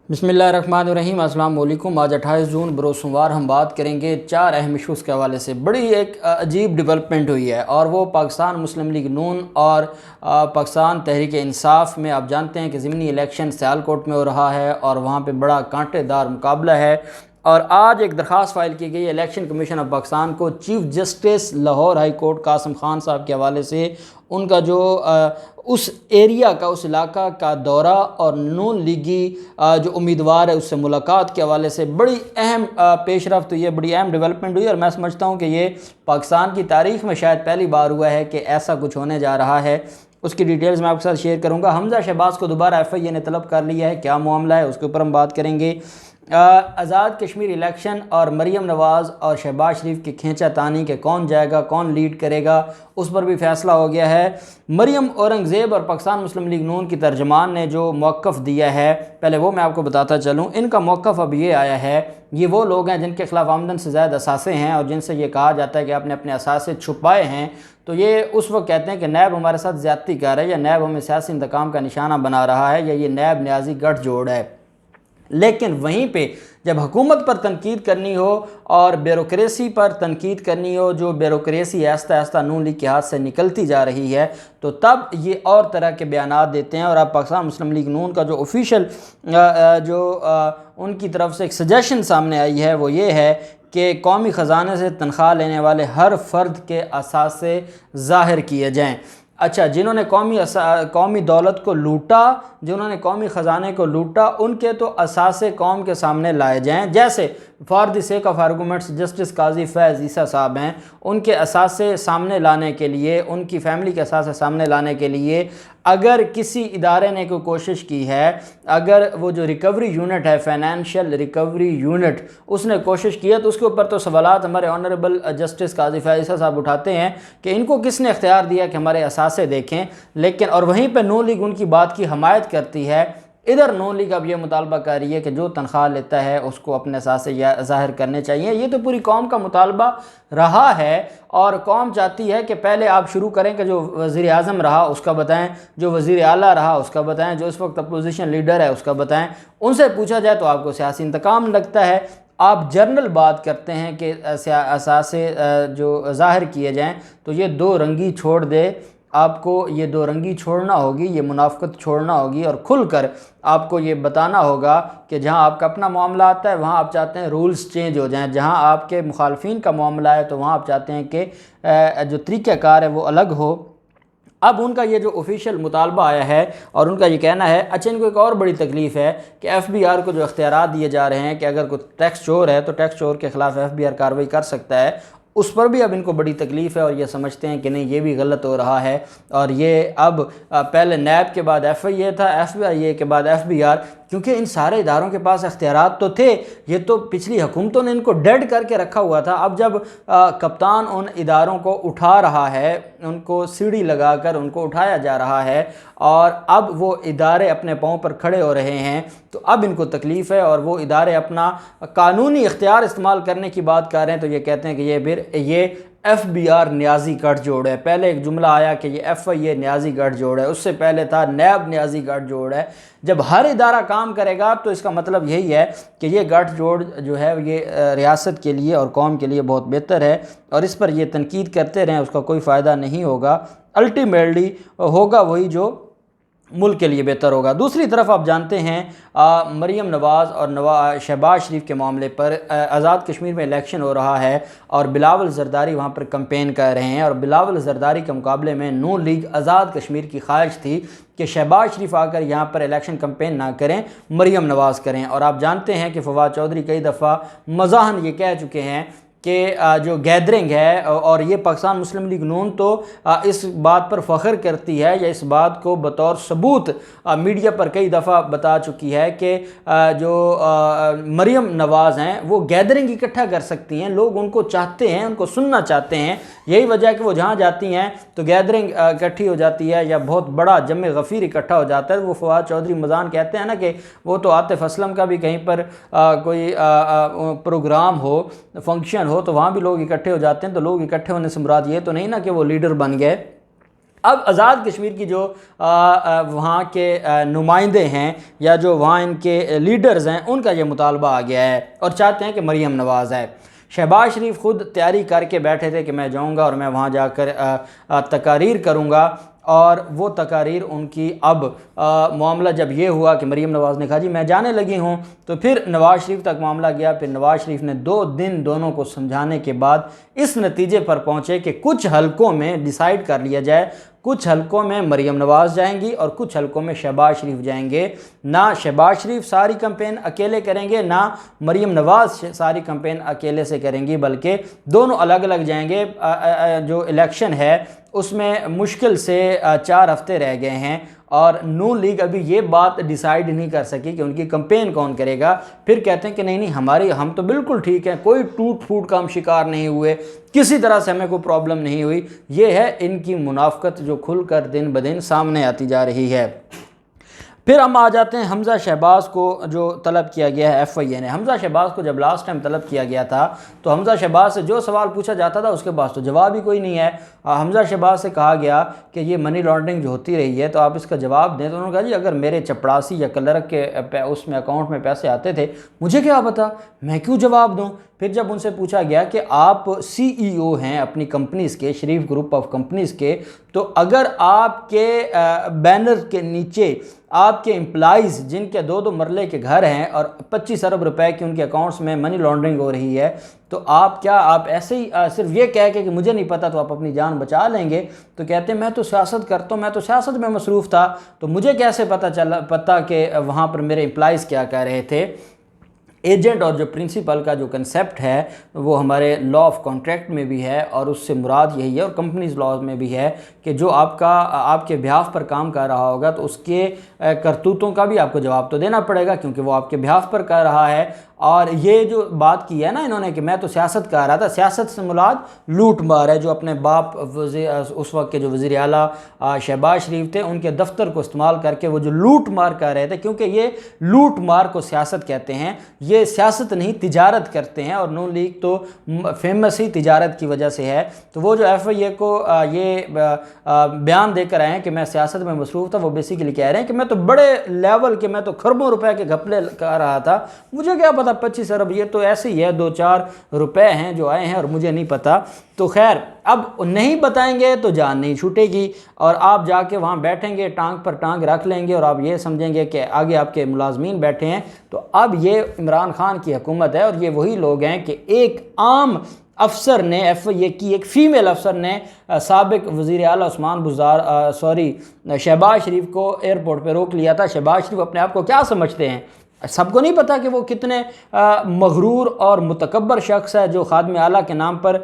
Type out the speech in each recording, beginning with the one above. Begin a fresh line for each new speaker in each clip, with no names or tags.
बिस्मिल्लाहिर्रहमानिर्रहीम। अस्सलाम वालेकुम। आज 28 जून बरोज़ सोमवार हम बात करेंगे चार अहम इशूज़ के हवाले से। बड़ी एक अजीब डेवलपमेंट हुई है और वो पाकिस्तान मुस्लिम लीग नून और पाकिस्तान तहरीक इंसाफ में आप जानते हैं कि ज़िमनी इलेक्शन सियालकोट में हो रहा है और वहाँ पे बड़ा कांटेदार मुकाबला है। और आज एक दरख्वास्त फ़ाइल की गई इलेक्शन कमीशन ऑफ पाकिस्तान को chief justice Lahore high court Qasim Khan Sahab के हवाले से उनका जो उस एरिया का उस इलाका का दौरा और नून लीगी जो उम्मीदवार है उससे मुलाकात के हवाले से बड़ी अहम पेशरफ्त हुई है, बड़ी अहम डेवलपमेंट हुई। और मैं समझता हूँ कि ये पाकिस्तान की तारीख़ में शायद पहली बार हुआ है कि ऐसा कुछ होने जा रहा है। उसकी डिटेल्स मैं आपके साथ शेयर करूँगा। हमजा शहबाज को दोबारा FIA ने तलब कर लिया है, क्या मामला है उसके ऊपर हम बात करेंगे। आज़ाद कश्मीर इलेक्शन और मरीम नवाज़ और शहबाज शरीफ की खींचातानी के कौन जाएगा कौन लीड करेगा उस पर भी फैसला हो गया है। मरीम औरंगज़ेब और पाकिस्तान मुस्लिम लीग नून की तर्जमान ने जो मौक़िफ़ दिया है, पहले वो मैं आपको बताता चलूँ। इनका मौक़िफ़ अब ये आया है, ये वो लोग हैं जिनके ख़िलाफ़ आमदन से ज़ायद असासे हैं और जिनसे ये कहा जाता है कि आपने अपने असासे छुपाए हैं, तो ये उस वक्त कहते हैं कि नैब हमारे साथ ज़्यादती कर रहा है या नैब हमें सियासी इंतकाम का निशाना बना रहा है या ये नैब न्याजी गठजोड़ है। लेकिन वहीं पे जब हुकूमत पर तनकीद करनी हो और ब्यूरोक्रेसी पर तनकीद करनी हो, जो ब्यूरोक्रेसी आहिस्ता आहिस्ता नून लीग के हाथ से निकलती जा रही है, तो तब ये और तरह के बयानात देते हैं। और अब पाकिस्तान मुस्लिम लीग नून का जो ऑफिशियल उनकी तरफ से एक सजेशन सामने आई है वो ये है कि कौमी ख़जाने से तनख्वाह लेने वाले हर फ़र्द के असासे ज़ाहिर किए जाएँ। अच्छा, जिन्होंने कौमी दौलत को लूटा, जिन्होंने कौमी ख़जाने को लूटा, उनके तो असासे कौम के सामने लाए जाएं। जैसे for the sake of arguments justice Qazi Faez Isa साहब हैं, उनके असासे सामने लाने के लिए, उनकी फैमिली के असासे सामने लाने के लिए अगर किसी इदारे ने कोई कोशिश की है, अगर वो जो रिकवरी यूनिट है, फाइनेंशियल रिकवरी यूनिट, उसने कोशिश की है, तो उसके ऊपर तो सवालात हमारे ऑनरेबल जस्टिस काजी फैज़ ईसा साहब उठाते हैं कि इनको किसने इख्तियार दिया कि हमारे असासे देखें। लेकिन और वहीं पर नून लीग उनकी बात की हमायत करती है। इधर नून लीग अब ये मुतालबा कर रही है कि जो तनख्वाह लेता है उसको अपने असासे ज़ाहिर करने चाहिए। ये तो पूरी कौम का मुतालबा रहा है और कौम चाहती है कि पहले आप शुरू करें कि जो वज़ीर आज़म रहा उसका बताएं, जो वज़ीर आला रहा उसका बताएं, जो इस वक्त अपोजिशन लीडर है उसका बताएं। उनसे पूछा जाए तो आपको सियासी इंतकाम लगता है। आप जर्नल बात करते हैं कि असासे जो ज़ाहिर किए जाएँ, तो ये दो रंगी छोड़ दे। आपको ये दो रंगी छोड़ना होगी, ये मुनाफ़क़त छोड़ना होगी और खुलकर आपको ये बताना होगा कि जहां आपका अपना मामला आता है वहां आप चाहते हैं रूल्स चेंज हो जाएं, जहां आपके मुखालफिन का मामला है तो वहां आप चाहते हैं कि जो तरीक़ाकार है वो अलग हो। अब उनका ये जो ऑफिशियल मुतालबा आया है और उनका ये कहना है, अच्छा इनको एक और बड़ी तकलीफ़ है कि FBR को जो अख्तियारात दिए जा रहे हैं कि अगर कोई टैक्स चोर है तो टैक्स चोर के ख़िलाफ़ FBR कार्रवाई कर सकता है, उस पर भी अब इनको बड़ी तकलीफ़ है और ये समझते हैं कि नहीं ये भी गलत हो रहा है। और ये अब पहले नैब के बाद FIA था, FIA के बाद FBR, क्योंकि इन सारे इदारों के पास अख्तियारात तो थे। ये तो पिछली हुकूमतों ने इनको डेड करके रखा हुआ था। अब जब कप्तान उन इदारों को उठा रहा है, उनको सीढ़ी लगाकर उनको उठाया जा रहा है और अब वो इदारे अपने पाँव पर खड़े हो रहे हैं, तो अब इनको तकलीफ़ है और वो इदारे अपना कानूनी इख्तियार इस्तेमाल करने की बात कर रहे हैं। तो ये कहते हैं कि ये FBR न्याजी गठजोड़ है। पहले एक जुमला आया कि ये FIA न्याजी गठजोड़ है, उससे पहले था नैब न्याजी गठजोड़ है। जब हर इदारा काम करेगा तो इसका मतलब यही है कि ये गठजोड़ जो है ये रियासत के लिए और कौम के लिए बहुत बेहतर है और इस पर ये तनकीद करते रहें, उसका कोई फ़ायदा नहीं होगा। अल्टीमेटली होगा वही जो मुल्क के लिए बेहतर होगा। दूसरी तरफ आप जानते हैं मरीम नवाज़ और शहबाज शरीफ के मामले पर आज़ाद कश्मीर में इलेक्शन हो रहा है और बिलावल ज़रदारी वहाँ पर कैंपेन कर रहे हैं और बिलावल ज़रदारी के मुकाबले में नून लीग आज़ाद कश्मीर की ख्वाहिश थी कि शहबाज शरीफ आकर यहाँ पर इलेक्शन कैंपेन ना करें, मरीम नवाज़ करें। और आप जानते हैं कि फवाद चौधरी कई दफ़ा मज़ाहन ये कह चुके हैं कि जो गैदरिंग है, और ये पाकिस्तान मुस्लिम लीग नून तो इस बात पर फ़ख्र करती है या इस बात को बतौर सबूत मीडिया पर कई दफ़ा बता चुकी है कि जो मरीम नवाज़ हैं वो गैदरिंग इकट्ठा कर सकती हैं, लोग उनको चाहते हैं, उनको सुनना चाहते हैं। यही वजह है कि वो जहाँ जाती हैं तो गैदरिंग इकट्ठी हो जाती है या बहुत बड़ा जम गफ़ीर इकट्ठा हो जाता है। वो फवाद चौधरी मज़ान कहते हैं ना कि वो तो आतिफ असलम का भी कहीं पर कोई प्रोग्राम हो, फंक्शन हो, तो वहाँ भी लोग इकट्ठे हो जाते हैं। तो लोग इकट्ठे होने से मुराद ये तो नहीं ना कि वो लीडर बन गए, अब आज़ाद कश्मीर की जो वहाँ के नुमाइंदे हैं या जो वहाँ इनके लीडर्स हैं, उनका ये मुतालबा आ गया है और चाहते हैं कि मरीम नवाज़ है। शहबाज शरीफ ख़ुद तैयारी करके बैठे थे कि मैं जाऊँगा और मैं वहाँ जाकर तकारीर करूँगा, और वो तकारीर उनकी अब मामला जब ये हुआ कि मरीम नवाज़ ने कहा जी मैं जाने लगी हूँ, तो फिर नवाज़ शरीफ तक मामला गया। फिर नवाज़ शरीफ ने 2 दिन दोनों को समझाने के बाद इस नतीजे पर पहुँचे कि कुछ हलकों में डिसाइड कर लिया जाए, कुछ हलकों में मरीम नवाज़ जाएंगी और कुछ हलकों में शहबाज शरीफ जाएंगे। ना शहबाज शरीफ सारी कैंपेन अकेले करेंगे, ना मरीम नवाज़ सारी कैंपेन अकेले से करेंगी, बल्कि दोनों अलग अलग जाएंगे। जो इलेक्शन है उसमें मुश्किल से 4 हफ्ते रह गए हैं और नून लीग अभी ये बात डिसाइड नहीं कर सकी कि उनकी कैंपेन कौन करेगा। फिर कहते हैं कि नहीं हम तो बिल्कुल ठीक हैं, कोई टूट फूट का हम शिकार नहीं हुए, किसी तरह से हमें कोई प्रॉब्लम नहीं हुई। ये है इनकी मुनाफकत जो खुलकर दिन ब दिन सामने आती जा रही है। फिर हम आ जाते हैं हमज़ा शहबाज को जो तलब किया गया है FIA ने। हमज़ा शहबाज को जब लास्ट टाइम तलब किया गया था तो हमज़ा शहबाज से जो सवाल पूछा जाता था उसके पास तो जवाब ही कोई नहीं है। हमज़ा शहबाज से कहा गया कि ये मनी लॉन्ड्रिंग जो होती रही है तो आप इसका जवाब दें, तो उन्होंने कहा जी अगर मेरे चपड़ासी या क्लर्क के उसमें अकाउंट में पैसे आते थे मुझे क्या पता, मैं क्यों जवाब दूँ। फिर जब उनसे पूछा गया कि आप CEO हैं अपनी कंपनीज़ के, शरीफ ग्रुप ऑफ कंपनीज़ के, तो अगर आपके बैनर के नीचे आपके एम्प्लॉइज़ जिनके 2-2 मरले के घर हैं और 25 अरब रुपए की उनके अकाउंट्स में मनी लॉन्ड्रिंग हो रही है, तो आप ऐसे ही सिर्फ ये कह के कि मुझे नहीं पता तो आप अपनी जान बचा लेंगे। तो कहते हैं मैं तो सियासत करता हूँ, मैं तो सियासत में मसरूफ़ था, तो मुझे कैसे पता कि वहाँ पर मेरे एम्प्लॉइज़ क्या कह रहे थे। एजेंट और जो प्रिंसिपल का जो कंसेप्ट है वो हमारे लॉ ऑफ कॉन्ट्रैक्ट में भी है और उससे मुराद यही है, और कंपनीज लॉ में भी है कि जो आपके बिहाफ पर काम कर रहा होगा तो उसके करतूतों का भी आपको जवाब तो देना पड़ेगा, क्योंकि वो आपके बिहाफ पर कर रहा है। और ये जो बात की है ना इन्होंने कि मैं तो सियासत कर रहा था, सियासत से मुराद लूट मार है। जो अपने बाप उस वक्त के जो वज़ीर आला शहबाज शरीफ थे उनके दफ्तर को इस्तेमाल करके वो जो लूट मार कर रहे थे, क्योंकि ये लूट मार को सियासत कहते हैं, ये सियासत नहीं तिजारत करते हैं, और नून लीग तो फेमस ही तिजारत की वजह से है। तो वो जो FIA को ये बयान देकर आए हैं कि मैं सियासत में मसरूफ़ था, वो बेसिकली कह रहे हैं कि मैं तो बड़े लेवल के, मैं तो खरबों रुपए के घपले कर रहा था, मुझे क्या पता 25 अरब ये तो ऐसे ही है 2-4 रुपए हैं जो आए हैं और मुझे नहीं पता। तो खैर अब नहीं बताएंगे तो जान नहीं छूटेगी और आप जाके वहाँ बैठेंगे, टांग पर टांग रख लेंगे और आप ये समझेंगे कि आगे आपके मुलाजमीन बैठे हैं। तो अब ये इमरान खान की हुकूमत है और ये वही लोग हैं कि एक आम अफसर ने, FIA की एक फ़ीमेल अफसर ने साबिक वज़ीर आला उस्मान बुज़दार शहबाज शरीफ को एयरपोर्ट पे रोक लिया था। शहबाज शरीफ अपने आप को क्या समझते हैं? सबको नहीं पता कि वो कितने मगरूर और मुतकब्बर शख्स है, जो खादम आला के नाम पर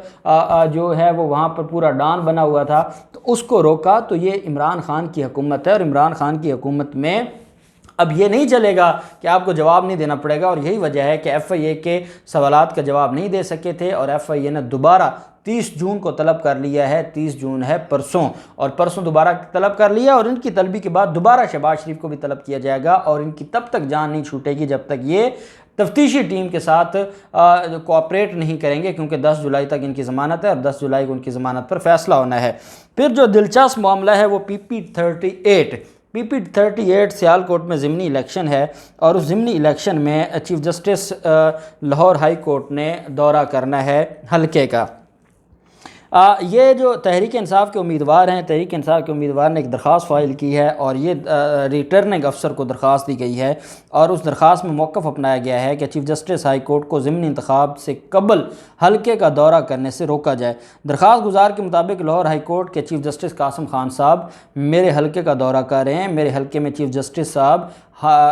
जो है वो वहाँ पर पूरा डॉन बना हुआ था। तो उसको रोका। तो ये इमरान खान की हुकूमत है और इमरान खान की हुकूमत में अब ये नहीं चलेगा कि आपको जवाब नहीं देना पड़ेगा, और यही वजह है कि FIA के सवालात का जवाब नहीं दे सके थे और FIA ने दोबारा 30 जून को तलब कर लिया है। 30 जून है परसों, और परसों दोबारा तलब कर लिया और इनकी तलबी के बाद दोबारा शहबाज शरीफ को भी तलब किया जाएगा और इनकी तब तक जान नहीं छूटेगी जब तक ये तफ्तीशी टीम के साथ कोऑपरेट नहीं करेंगे, क्योंकि 10 जुलाई तक इनकी ज़मानत है और 10 जुलाई को उनकी ज़मानत पर फैसला होना है। फिर जो दिलचस्प मामला है वो PP38 सियालकोट में ज़िमनी इलेक्शन है और उस ज़िमनी इलेक्शन में chief justice Lahore high court ने दौरा करना है हलके का। ये जो तहरीक इंसाफ के उम्मीदवार हैं, तहरीक इंसाफ के उम्मीदवार ने एक दरख्वास्त फ़ाइल की है और ये रिटर्निंग अफसर को दरख्वास्त दी गई है और उस दरख्वास्त में मौक़िफ़ अपनाया गया है कि चीफ जस्टिस हाई कोर्ट को ज़िमनी इंतखाब से कबल हलके का दौरा करने से रोका जाए। दरख्वास्त गुजार के मुताबिक लाहौर हाई कोर्ट के चीफ जस्टिस कासिम खान साहब मेरे हलके का दौरा कर रहे हैं। मेरे हलके में चीफ जस्टिस साहब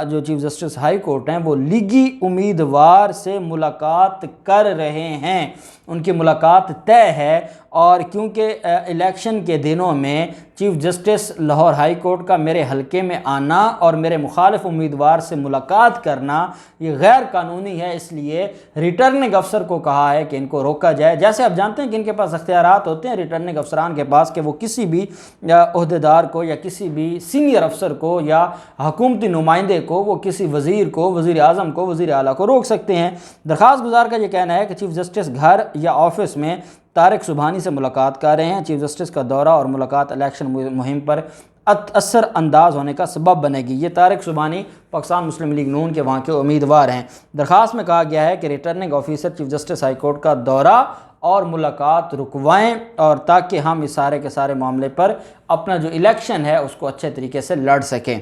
जो चीफ जस्टिस हाई कोर्ट हैं वो लीगी उम्मीदवार से मुलाकात कर रहे हैं, उनकी मुलाकात तय है। और क्योंकि इलेक्शन के दिनों में chief justice Lahore high court का मेरे हलके में आना और मेरे मुखालिफ उम्मीदवार से मुलाकात करना ये गैर कानूनी है, इसलिए रिटर्निंग अफसर को कहा है कि इनको रोका जाए। जैसे आप जानते हैं कि इनके पास अख्तियारात होते हैं रिटर्निंग अफसरान के पास कि वो किसी भी ओहदेदार को या किसी भी सीनियर अफसर को या हुकूमती नुमाइंदे को, वो किसी वज़ीर को, वज़ीर आज़म को, वज़ीर आला को रोक सकते हैं। दरख्वास्त गुजार का ये कहना है कि चीफ जस्टिस घर या ऑफिस में तारिक सुबहानी से मुलाकात कर रहे हैं। चीफ जस्टिस का दौरा और मुलाकात इलेक्शन मुहिम पर असर अंदाज होने का सबब बनेगी। ये तारिक सुबहानी पाकिस्तान मुस्लिम लीग नून के वहाँ के उम्मीदवार हैं। दरख्वास्त में कहा गया है कि returning officer chief justice high court का दौरा और मुलाकात रुकवाएं, और ताकि हम इस सारे के सारे मामले पर अपना जो इलेक्शन है उसको अच्छे तरीके से लड़ सकें।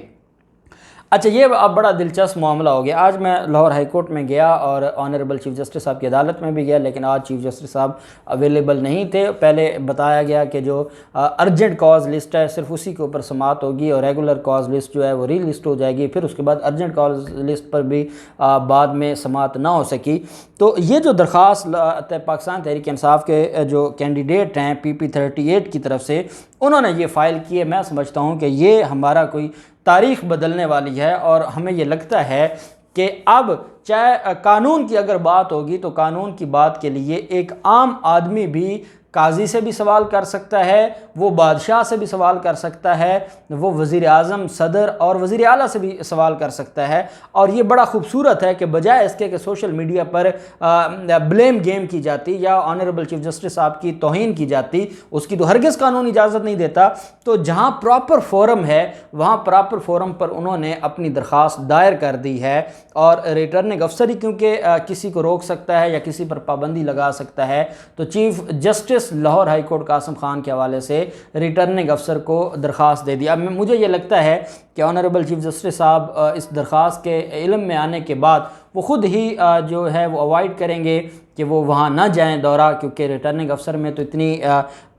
अच्छा, ये अब बड़ा दिलचस्प मामला हो गया। आज मैं लाहौर हाई कोर्ट में गया और ऑनरेबल चीफ जस्टिस साहब की अदालत में भी गया, लेकिन आज चीफ जस्टिस साहब अवेलेबल नहीं थे। पहले बताया गया कि जो अर्जेंट कॉज लिस्ट है सिर्फ उसी के ऊपर समाअत होगी और रेगुलर कॉज लिस्ट जो है वो री लिस्ट हो जाएगी। फिर उसके बाद अर्जेंट कॉज लिस्ट पर भी बाद में समाअत ना हो सकी। तो ये जो दरख्वास्त पाकिस्तान तहरीक इंसाफ के जो कैंडिडेट हैं PP 38 की तरफ से उन्होंने ये फ़ाइल की है, मैं समझता हूँ कि ये हमारा कोई तारीख़ बदलने वाली है। और हमें ये लगता है कि अब चाहे कानून की अगर बात होगी तो कानून की बात के लिए एक आम आदमी भी काजी से भी सवाल कर सकता है, वो बादशाह से भी सवाल कर सकता है, वो वज़ीर आज़म, सदर और वज़ीर आला से भी सवाल कर सकता है। और ये बड़ा खूबसूरत है कि बजाय इसके कि सोशल मीडिया पर ब्लेम गेम की जाती या ऑनरेबल चीफ जस्टिस साहब की तौहीन की जाती, उसकी तो हरगिज़ कानून इजाज़त नहीं देता। तो जहाँ प्रॉपर फोरम है वहाँ प्रॉपर फोरम पर उन्होंने अपनी दरख्वास्त दायर कर दी है। और रिटर्निंग अफसर ही क्योंकि किसी को रोक सकता है या किसी पर पाबंदी लगा सकता है, तो chief justice Lahore high court Qasim Khan के हवाले से रिटर्निंग अफसर को दरख्वास्त दे दी। अब मुझे ये लगता है कि ऑनरेबल चीफ जस्टिस साहब इस दरख्वास्त के इल्म में आने के बाद वो ख़ुद ही जो है वो अवॉइड करेंगे कि वो वहाँ ना जाएं दौरा, क्योंकि रिटर्निंग अफसर में तो इतनी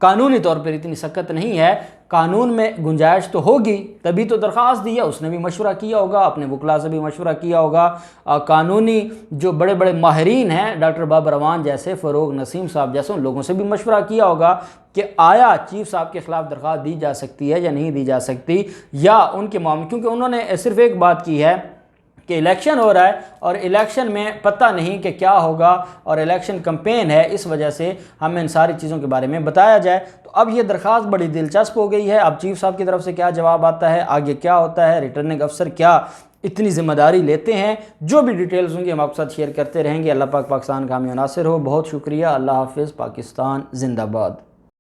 कानूनी तौर पर इतनी सख्त नहीं है। कानून में गुंजाइश तो होगी तभी तो दरख्वास्त दी है, उसने भी मशवरा किया होगा, अपने वकला से भी मशवरा किया होगा। कानूनी जो बड़े बड़े माहिरीन हैं डॉक्टर बाबर अवान जैसे, फ़रूक नसीम साहब जैसे, उन लोगों से भी मशवरा किया होगा कि आया चीफ साहब के ख़िलाफ़ दरख्वास्त दी जा सकती है या नहीं दी जा सकती, या उनके मामले, क्योंकि उन्होंने सिर्फ एक बात की है कि इलेक्शन हो रहा है और इलेक्शन में पता नहीं कि क्या होगा और इलेक्शन कैंपेन है, इस वजह से हमें इन सारी चीज़ों के बारे में बताया जाए। तो अब ये दरख्वास्त बड़ी दिलचस्प हो गई है। अब चीफ साहब की तरफ से क्या जवाब आता है, आगे क्या होता है, रिटर्निंग अफसर क्या इतनी ज़िम्मेदारी लेते हैं, जो भी डिटेल्स होंगी हम आपके साथ शेयर करते रहेंगे। अल्लाह पाक पाकिस्तान का हामी नासिर हो। बहुत शुक्रिया। अल्लाह हाफिज़। पाकिस्तान जिंदाबाद।